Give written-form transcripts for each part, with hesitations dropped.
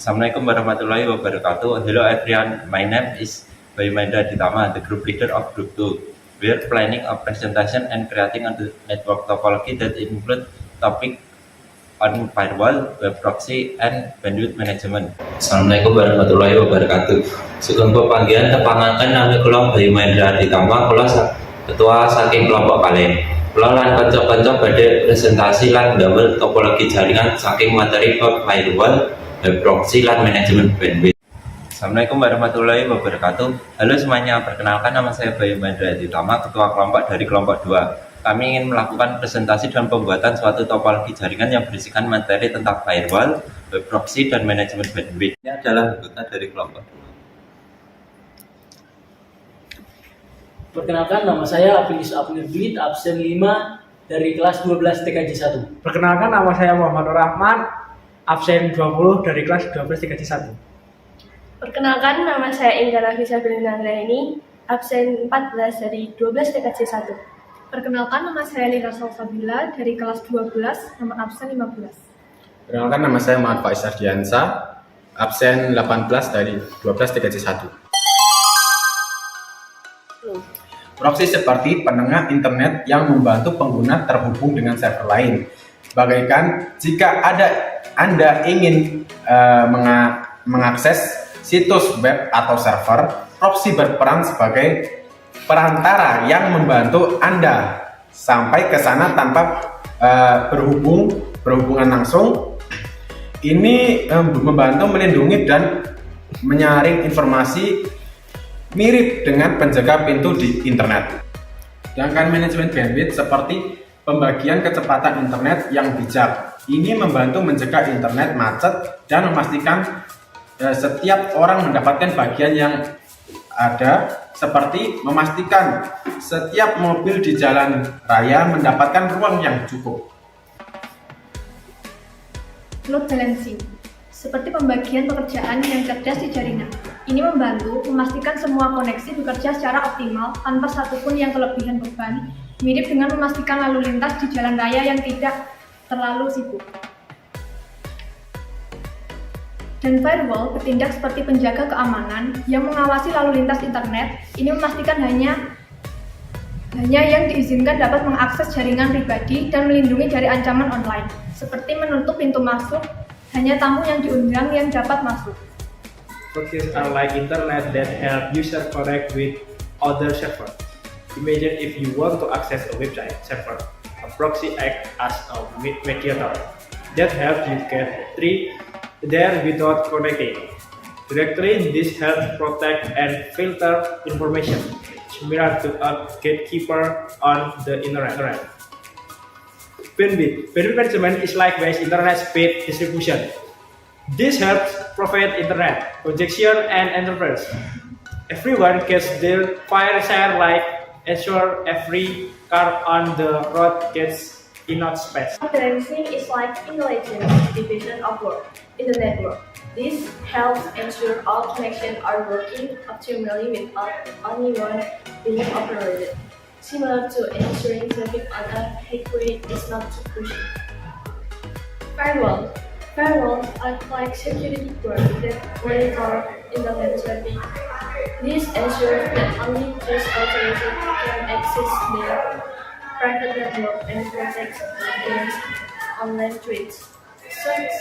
Assalamualaikum warahmatullahi wabarakatuh. Hello everyone, my name is Bayu Mahendra Ditama, the group leader of Group 2. We are planning a presentation and creating a network topology that include topic on firewall, web proxy, and bandwidth management. Assalamualaikum warahmatullahi wabarakatuh. Sugeng pepanggihan tepangaken nami kula Bayu Mahendra Ditama, kula ketua saking kelompok kalih. Kula lan kanca-kanca badhe presentasi lan ndamel topologi jaringan saking materi bab firewall, web proxy, lan manajemen bandwidth. Assalamualaikum warahmatullahi wabarakatuh. Halo semuanya, perkenalkan nama saya Bayu Mahendra Ditama, ketua kelompok dari kelompok 2. Kami ingin melakukan presentasi dan pembuatan suatu topologi jaringan yang berisikan materi tentang firewall, web proxy, dan manajemen bandwidth. Ini adalah anggota dari kelompok 2. Perkenalkan, nama saya Afilis Abnurdin, absen 5 dari kelas 12 TKJ 1. Perkenalkan, nama saya Muhammad Rahman, absen 20 dari kelas 12 TKJ 1. Perkenalkan, nama saya Indah Nafisa Belinandraini, absen 14 dari 12 TKJ 1. Perkenalkan, nama saya Lina Salsabila dari kelas 12, nomor absen 15. Perkenalkan, nama saya Muhammad Faiz Ardiansa, absen 18 dari 12 TKJ 1. Proxy seperti penengah internet yang membantu pengguna terhubung dengan server lain. Bagaikan jika Anda ingin mengakses situs web atau server, proxy berperan sebagai perantara yang membantu Anda sampai ke sana tanpa berhubungan langsung. Ini membantu melindungi dan menyaring informasi mirip dengan penjaga pintu di internet. Sedangkan manajemen bandwidth seperti pembagian kecepatan internet yang bijak. Ini membantu mencegah internet macet dan memastikan setiap orang mendapatkan bagian yang ada, seperti memastikan setiap mobil di jalan raya mendapatkan ruang yang cukup. Load balancing, seperti pembagian pekerjaan yang cerdas di jaringan. Ini membantu memastikan semua koneksi bekerja secara optimal tanpa satupun yang kelebihan beban, mirip dengan memastikan lalu lintas di jalan raya yang tidak terlalu sibuk. Dan firewall bertindak seperti penjaga keamanan yang mengawasi lalu lintas internet. Ini memastikan hanya yang diizinkan dapat mengakses jaringan pribadi dan melindungi dari ancaman online, seperti menutup pintu masuk, hanya tamu yang diundang yang dapat masuk. Proxies are like internet that help user connect with other servers. Imagine if you want to access a website server, a proxy acts as a mediator that helps you get there without connecting. Directly, this helps protect and filter information, similar to a gatekeeper on the internet. Bandwidth management is likewise internet speed distribution. This helps provide internet, congestion, and enterprise. Everyone gets their fair share, like ensure every car on the road gets enough space. Balancing is like intelligent division of work in the network. This helps ensure all connections are working optimally without only one being operated, similar to ensuring traffic on a highway is not too pushy. Firewalls are like security guards that monitor internet traffic. This ensures that only those authorized can access their private network and protects against online threats, such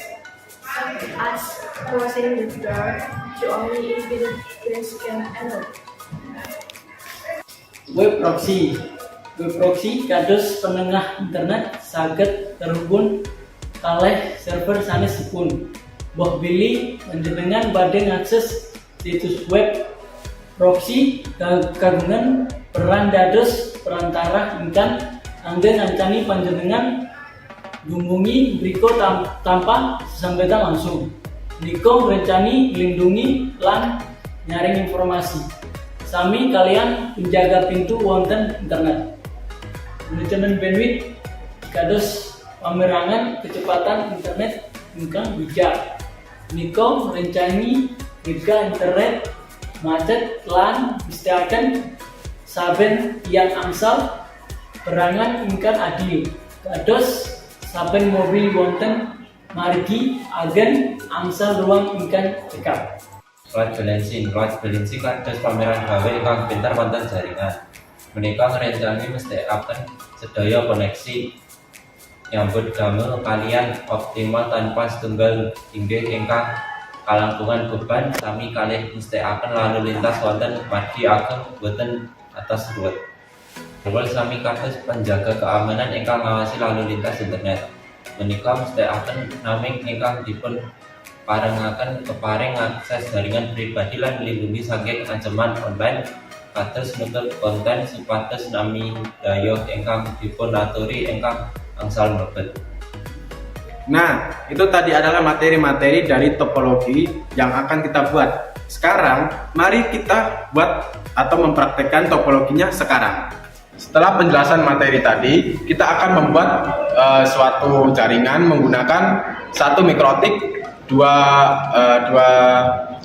as closing the door to only individuals can enter. Web proxy kados penengah internet saged terhubung kalih server sanesipun. Mbah Billy panjenengan badhe ngakses situs web proxy kagungan peran dados perantara ingkang anggen ngancani panjenengan ngubungi mriko tanpa sesambetan langsung. Niko rencani melindungi lan nyaring informasi sami kalian penjaga pintu wonten internet. Manajemen bandwidth kados pamerangan kecepatan internet ingkang bijak. Niko rencani jika internet macet lan mestiaken saben yang angsal perangan ingkang adil. Kados saben mobil wonten margi, agen, angsal ruang ikan cekap. Load balancing kados pameran gawe ingkang pinter wonten jaringan. Menika ngrencani mesthekaken sedaya koneksi nyambut damel kalian optimal tanpa setunggal inggih ingkang kalangkungan beban sami kalih mesthekaken lalu lintas wonten margi ageng boten atas ruwet. Rewel sami kados penjaga keamanan ingkang ngawasi lalu lintas internet. Menika mesthekaken naming ingkang dipun parengaken keparing akses jaringan pribadi lan melindungi saking ancaman online kados nutup konten supados nami daya ingkang dipun aturi ingkang angsal mlebet. Nah, itu tadi adalah materi-materi dari topologi yang akan kita buat. Sekarang, mari kita buat atau mempraktekkan topologinya sekarang. Setelah penjelasan materi tadi, kita akan membuat suatu jaringan menggunakan satu mikrotik, dua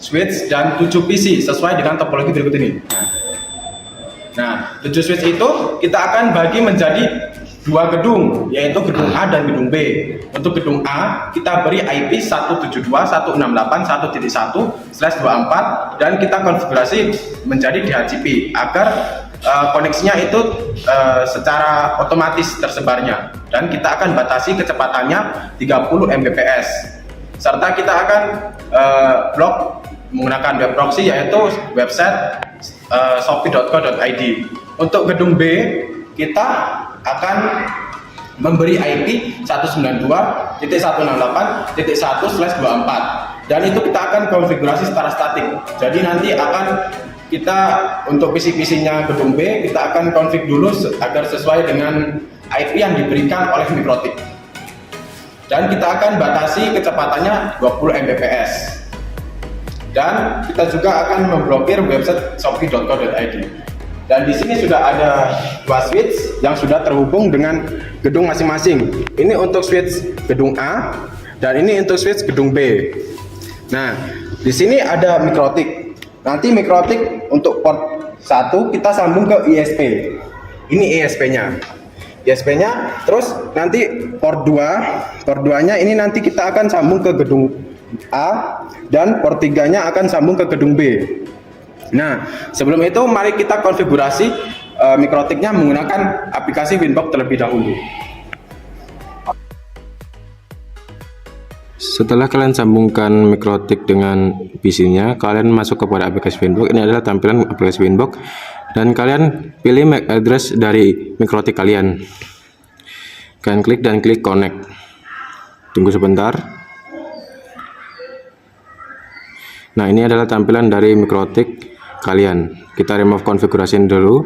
switch dan 7 PC sesuai dengan topologi berikut ini. Nah, 7 switch itu kita akan bagi menjadi 2 gedung, yaitu gedung A dan gedung B. Untuk gedung A, kita beri IP 172.168.1.1/24 dan kita konfigurasi menjadi DHCP agar koneksinya itu secara otomatis tersebarnya, dan kita akan batasi kecepatannya 30 Mbps. Serta kita akan blok menggunakan web proxy, yaitu website shopee.co.id. Untuk gedung B, kita akan memberi IP 192.168.1/24 dan itu kita akan konfigurasi secara statik. Jadi nanti akan kita untuk PC-PC-nya gedung B kita akan config dulu agar sesuai dengan IP yang diberikan oleh mikrotik. Dan kita akan batasi kecepatannya 20 Mbps. Dan kita juga akan memblokir website shopee.co.id. Dan di sini sudah ada 2 switch yang sudah terhubung dengan gedung masing-masing. Ini untuk switch gedung A dan ini untuk switch gedung B. Nah, di sini ada mikrotik. Nanti mikrotik untuk port 1 kita sambung ke ISP. Ini ISP-nya. ISP-nya, terus nanti port 2-nya ini nanti kita akan sambung ke gedung A dan port 3-nya akan sambung ke gedung B. Nah, sebelum itu mari kita konfigurasi mikrotiknya menggunakan aplikasi Winbox terlebih dahulu. Setelah kalian sambungkan mikrotik dengan PC-nya, kalian masuk kepada aplikasi Winbox. Ini adalah tampilan aplikasi Winbox dan kalian pilih MAC address dari mikrotik kalian. Kalian klik dan klik connect. Tunggu sebentar. Nah, ini adalah tampilan dari mikrotik kalian. Kita remove konfigurasi dulu.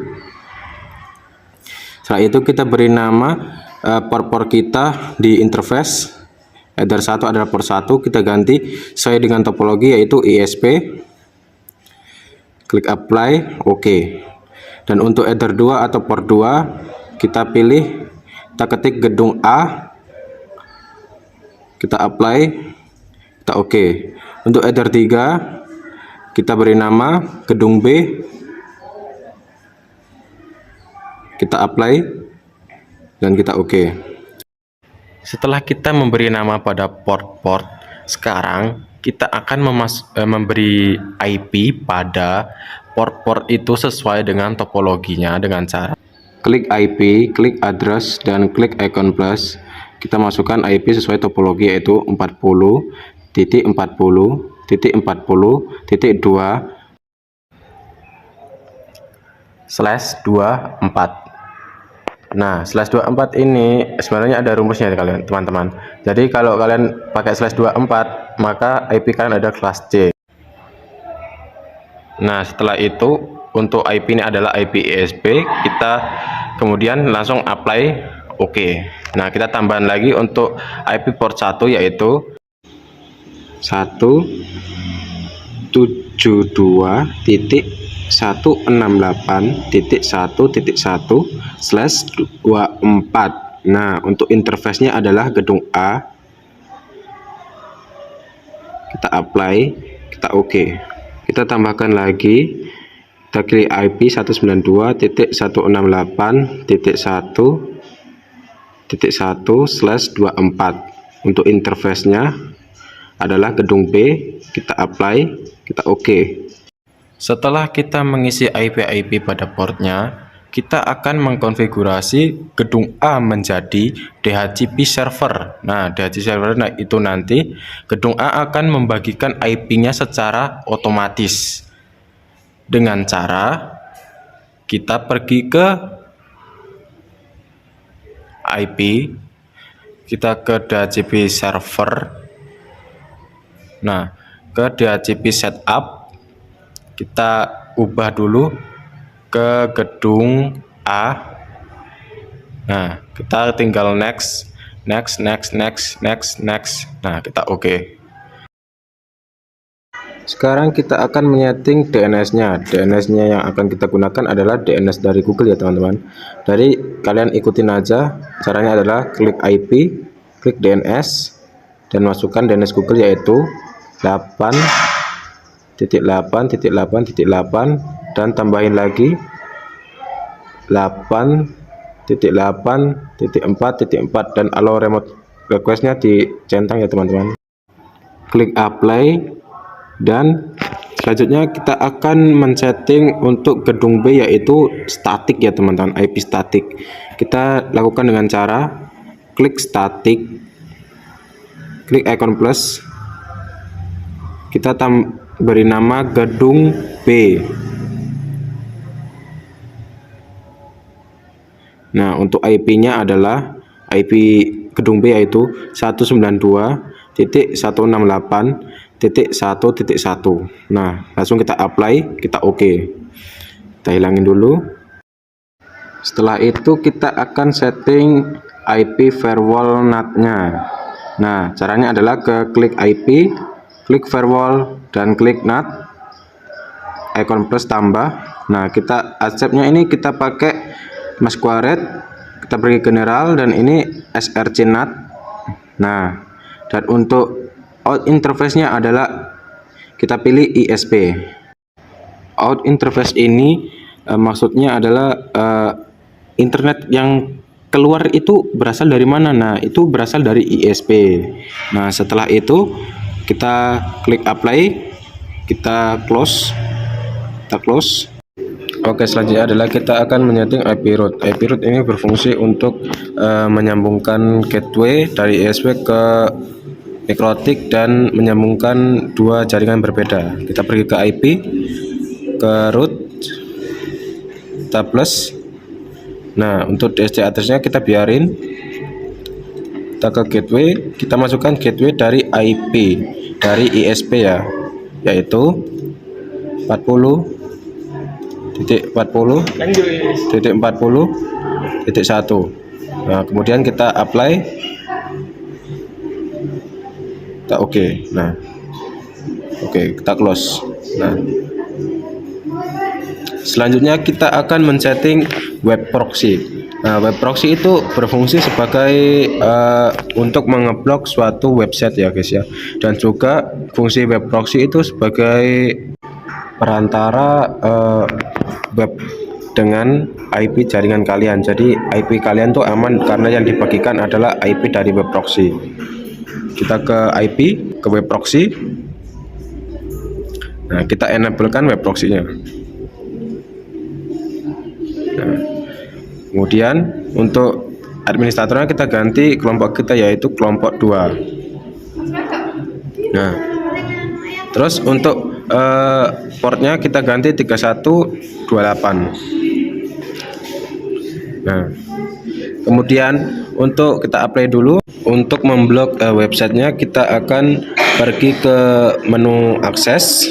Setelah itu kita beri nama port-port kita di interface. Header 1 adalah port 1, kita ganti sesuai dengan topologi yaitu ISP. Klik apply, oke. Dan untuk header 2 atau port 2 kita pilih, kita ketik gedung A, kita apply, kita oke. Untuk header 3 kita beri nama gedung B, kita apply dan kita oke. Setelah kita memberi nama pada port-port, sekarang kita akan memberi IP pada port-port itu sesuai dengan topologinya dengan cara klik IP, klik address, dan klik icon plus. Kita masukkan IP sesuai topologi yaitu 40.40.2/24. Nah, /24 ini sebenarnya ada rumusnya kalian teman-teman. Jadi kalau kalian pakai /24 maka IP kalian ada kelas C. Nah, setelah itu untuk IP ini adalah IP ISP, kita kemudian langsung apply oke. Nah, kita tambahan lagi untuk IP port 1 yaitu 172.168.1/24. Nah, untuk interface-nya adalah gedung A. Kita apply, kita oke. Kita tambahkan lagi, kita klik IP 192.168.1/24. Untuk interface-nya adalah gedung B, kita apply, kita oke. Setelah kita mengisi IP pada portnya, kita akan mengkonfigurasi gedung A menjadi DHCP server. Nah, DHCP server itu nanti gedung A akan membagikan IP-nya secara otomatis. Dengan cara kita pergi ke IP, kita ke DHCP server. Nah, ke DHCP setup, kita ubah dulu ke gedung A. Nah, kita tinggal next. Nah, kita oke. Sekarang kita akan menyeting DNS-nya. DNS-nya yang akan kita gunakan adalah DNS dari Google ya teman-teman. Dari kalian ikutin aja. Caranya adalah klik IP, klik DNS, dan masukkan DNS Google yaitu 8.8.8.8 dan tambahin lagi 8.8.4.4 dan allow remote request-nya dicentang ya teman-teman. Klik apply. Dan selanjutnya kita akan men-setting untuk gedung B yaitu statik ya teman-teman, IP statik. Kita lakukan dengan cara klik statik, klik icon plus, kita beri nama gedung B. Nah, untuk IP-nya adalah IP gedung B yaitu 192.168.1.1. Nah, langsung kita apply, kita oke. Kita hilangin dulu. Setelah itu kita akan setting IP firewall NAT-nya. Nah, caranya adalah ke klik IP, klik firewall, dan klik NAT, icon plus tambah. Nah, kita accept-nya ini kita pakai Masquerade, kita pergi general, dan ini src NAT. Nah, dan untuk out interface-nya adalah kita pilih ISP. Out interface ini maksudnya adalah internet yang keluar itu berasal dari mana? Nah, itu berasal dari ISP. Nah, setelah itu kita klik apply, kita close. Oke, selanjutnya adalah kita akan menyeting IP route. IP route ini berfungsi untuk menyambungkan gateway dari ISP ke mikrotik dan menyambungkan dua jaringan berbeda. Kita pergi ke IP, ke root, kita plus. Nah, untuk DHCP address-nya kita biarin. Kita ke gateway, kita masukkan gateway dari IP, dari ISP ya, yaitu 40.40.40.1. Nah, kemudian kita apply, kita oke. Nah, oke, kita close. Nah, selanjutnya kita akan men-setting web proxy. Nah, web proxy itu berfungsi sebagai untuk mengeblok suatu website ya guys ya, dan juga fungsi web proxy itu sebagai perantara web dengan IP jaringan kalian. Jadi IP kalian tuh aman karena yang dibagikan adalah IP dari web proxy. Kita ke IP, ke web proxy. Nah, kita enablekan web proxy-nya. Nah, kemudian untuk administratornya kita ganti kelompok kita yaitu kelompok 2. Nah, terus untuk portnya kita ganti 3128. Nah, kemudian untuk kita apply dulu. Untuk memblok websitenya kita akan pergi ke menu akses,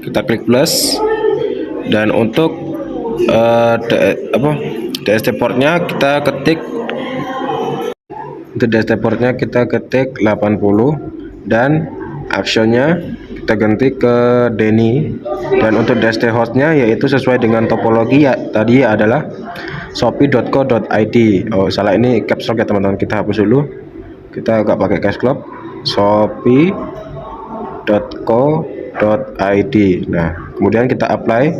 kita klik plus, dan untuk DST portnya kita ketik, untuk DST portnya kita ketik 80 dan actionnya kita ganti ke Denny, dan untuk DST hostnya yaitu sesuai dengan topologi ya tadi adalah shopee.co.id. Oh, salah, ini caps lock ya teman-teman, kita hapus dulu, kita nggak pakai caps lock, shopee.co.id. Nah, kemudian kita apply,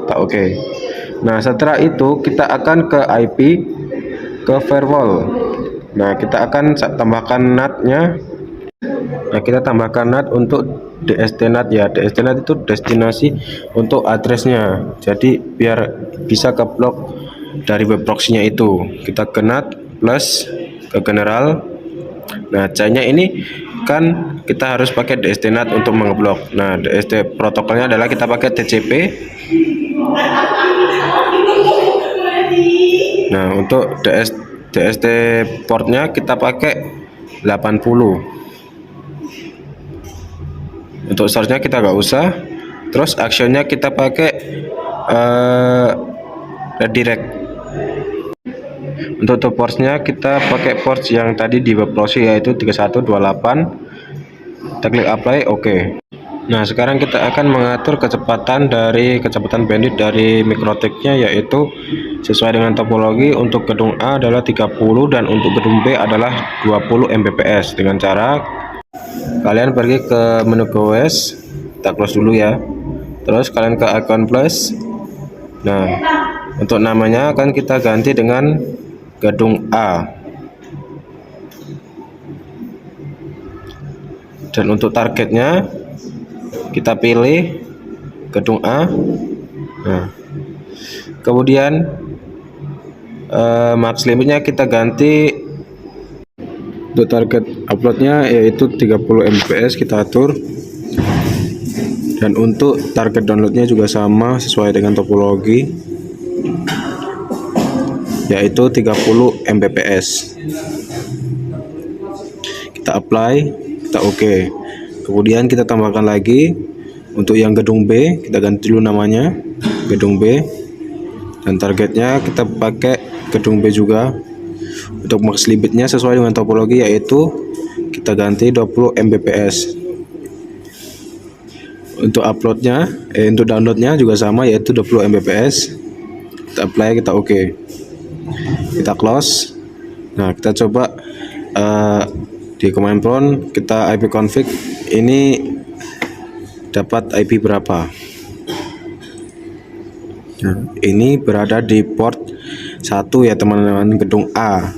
kita oke. Nah, setelah itu kita akan ke IP, ke firewall. Nah, kita akan tambahkan NAT-nya. Nah, kita tambahkan NAT untuk DST-NAT ya. DST-NAT itu destinasi untuk addressnya. Jadi biar bisa ke blok dari web proxy-nya itu. Kita ke NAT plus ke general. Nah, C-nya ini kan kita harus pakai DST-NAT untuk mengeblok. Nah, DST protokolnya adalah kita pakai TCP. Nah, untuk DST portnya kita pakai 80. Untuk source-nya kita nggak usah. Terus actionnya kita pakai redirect. Untuk ports-nya kita pakai ports yang tadi di web proxy yaitu 3128. Kita klik apply, oke. Nah, sekarang kita akan mengatur kecepatan bandwidth dari MikroTik-nya, yaitu sesuai dengan topologi. Untuk gedung A adalah 30 dan untuk gedung B adalah 20 Mbps. Dengan cara kalian pergi ke menu GoOS, kita close dulu ya. Terus kalian ke icon plus. Nah, untuk namanya akan kita ganti dengan gedung A. Dan untuk targetnya kita pilih gedung A. Nah, kemudian max limitnya kita ganti. Untuk target uploadnya yaitu 30 Mbps kita atur. Dan untuk target downloadnya juga sama sesuai dengan topologi, yaitu 30 Mbps. Kita apply, kita oke. Kemudian kita tambahkan lagi untuk yang gedung B, kita ganti dulu namanya gedung B, dan targetnya kita pakai gedung B juga. Untuk max limitnya sesuai dengan topologi, yaitu kita ganti 20 Mbps. Untuk uploadnya, untuk downloadnya juga sama, yaitu 20 Mbps. Kita apply, kita oke. Kita close. Nah, kita coba di command prompt kita IP config ini dapat IP berapa. Nah, ini berada di port 1 ya teman-teman, gedung A.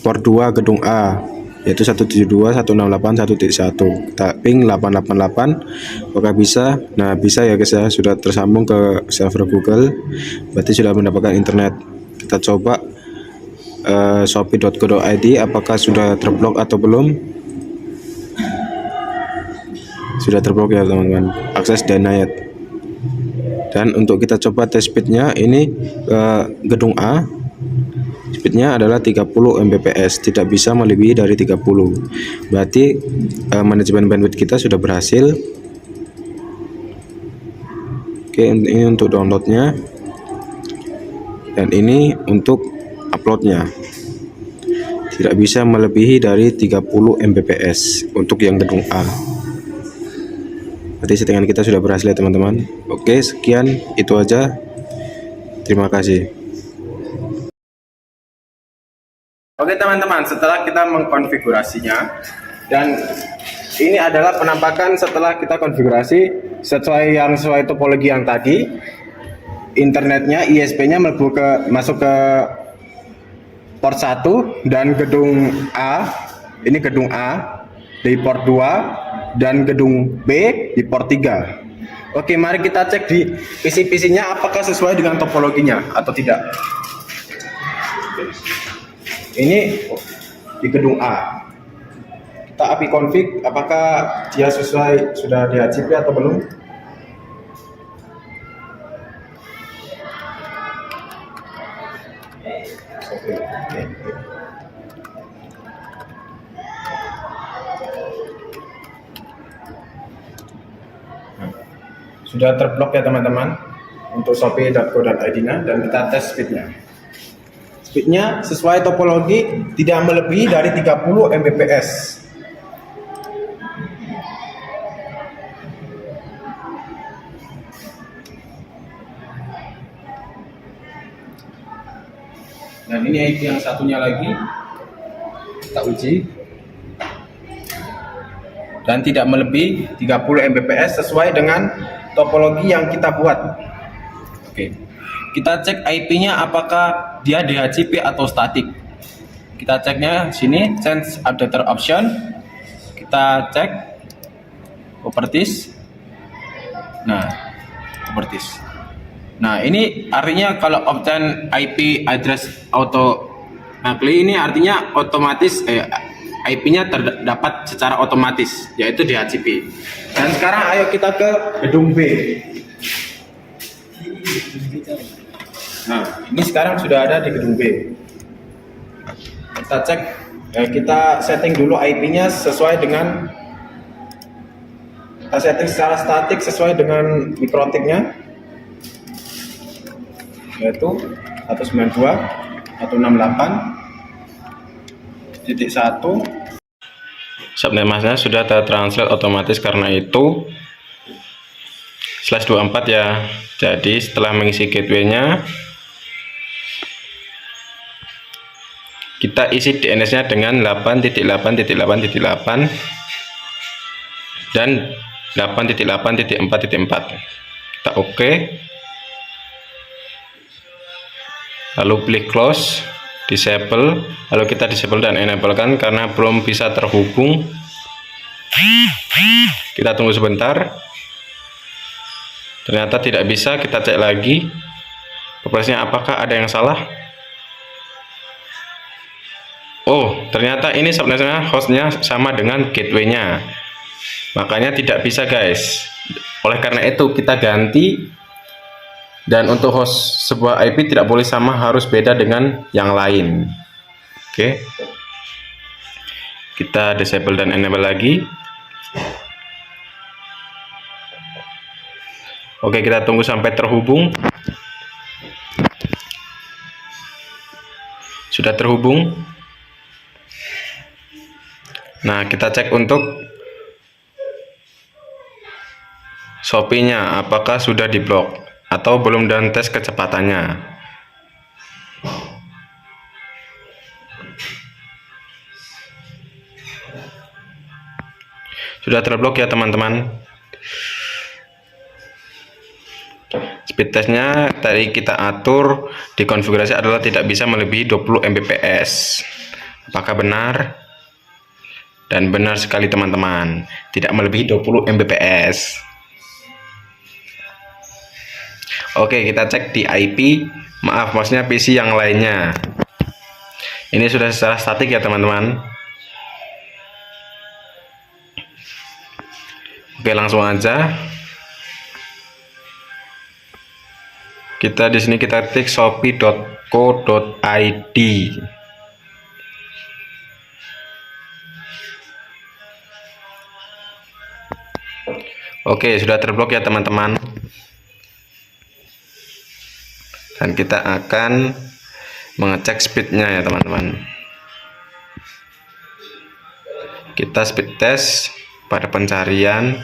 Port 2 gedung A, yaitu 172.168.1.1. Kita ping 888. Apakah bisa? Nah, bisa ya guys ya, sudah tersambung ke server Google, berarti sudah mendapatkan internet. Kita coba shopee.co.id apakah sudah terblok atau belum. Sudah terblok ya teman-teman, akses denied. Dan untuk kita coba tes speednya, ini gedung A speednya adalah 30 Mbps, tidak bisa melebihi dari 30. Berarti manajemen bandwidth kita sudah berhasil. Oke, ini untuk downloadnya, dan ini untuk uploadnya, tidak bisa melebihi dari 30 Mbps untuk yang gedung A. Berarti settingan kita sudah berhasil ya teman-teman. Oke, sekian itu aja. Terima kasih. Oke teman-teman, setelah kita mengkonfigurasinya, dan ini adalah penampakan setelah kita konfigurasi sesuai topologi yang tadi. Internetnya, ISP-nya masuk ke port 1 dan gedung A. Ini gedung A di port 2 dan gedung B di port 3. Oke, mari kita cek di PC-PC-nya apakah sesuai dengan topologinya atau tidak. Ini di gedung A. Kita API config apakah dia sesuai, sudah di HCP atau belum. Oke. Sudah terblok ya teman-teman untuk shopee.co.id-nya, dan kita tes speednya. Speednya sesuai topologi, tidak melebihi dari 30 Mbps. Dan ini IP yang satunya lagi kita uji, dan tidak melebihi 30 Mbps sesuai dengan topologi yang kita buat. Oke, kita cek IP-nya apakah dia DHCP atau statik. Oke, Kita ceknya sini, change updater option. Kita cek properties. Nah, properties. Nah, ini artinya kalau option IP address automatically ini artinya otomatis IP-nya terdapat secara otomatis, yaitu DHCP. Dan sekarang ayo kita ke gedung B. Nah, ini sekarang sudah ada di gedung B. Kita cek, kita setting dulu IP-nya sesuai dengan, kita setting secara statik sesuai dengan mikrotiknya, yaitu 192.168.1. Subnetmasnya sudah tertranslate otomatis, karena itu /24 ya. Jadi setelah mengisi gateway-nya, kita isi DNS-nya dengan 8.8.8.8 dan 8.8.4.4. Kita oke. Lalu klik close, disable, lalu kita disable dan enable kan karena belum bisa terhubung. Kita tunggu sebentar. Ternyata tidak bisa, kita cek lagi progresnya apakah ada yang salah. Oh, ternyata ini subnetnya hostnya sama dengan gateway-nya, makanya tidak bisa guys. Oleh karena itu kita ganti, dan untuk host sebuah IP tidak boleh sama, harus beda dengan yang lain. Oke, kita disable dan enable lagi. Oke, kita tunggu sampai terhubung. Sudah terhubung. Nah, kita cek untuk Shopee-nya apakah sudah diblok atau belum, dan tes kecepatannya. Sudah terblok ya teman-teman. Speed testnya tadi kita atur di konfigurasi adalah tidak bisa melebihi 20 Mbps. Apakah benar? Dan benar sekali teman-teman, tidak melebihi 20 Mbps. Oke, kita cek di IP, maksudnya PC yang lainnya. Ini sudah secara statik ya teman-teman. Oke, langsung aja. Kita di sini kita ketik shopee.co.id. Oke, sudah terblok ya teman-teman. Dan kita akan mengecek speednya ya teman-teman. Kita speed test pada pencarian,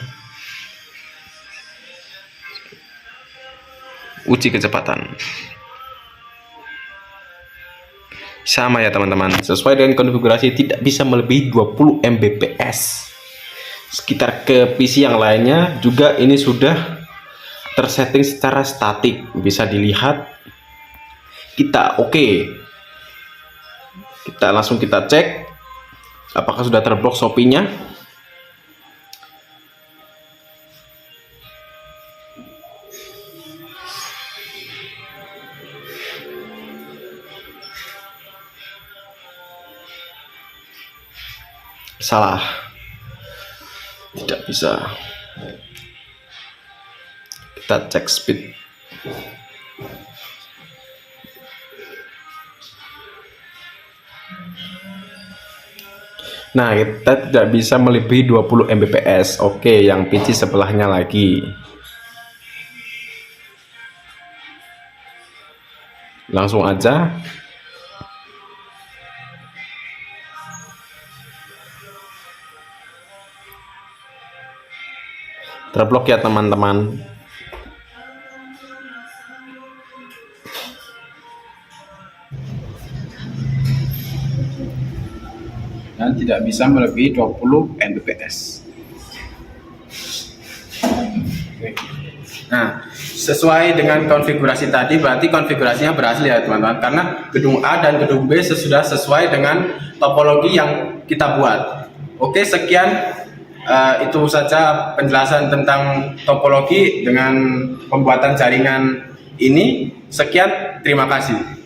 uji kecepatan. Sama ya teman-teman, sesuai dengan konfigurasi tidak bisa melebihi 20 Mbps. Sekitar ke PC yang lainnya juga ini sudah tersetting secara statik, bisa dilihat. Kita oke. Kita langsung kita cek apakah sudah terblok Shopee-nya. Salah, tidak bisa. Kita cek speed. Nah, kita tidak bisa melebihi 20 Mbps. Oke, yang PC sebelahnya lagi. Langsung aja. Terblok ya teman-teman. Dan tidak bisa melebihi 20 Mbps. Oke. Nah, sesuai dengan konfigurasi tadi, berarti konfigurasinya berhasil ya teman-teman, karena gedung A dan gedung B sudah sesuai dengan topologi yang kita buat. Oke, sekian itu saja penjelasan tentang topologi dengan pembuatan jaringan ini. Sekian, terima kasih.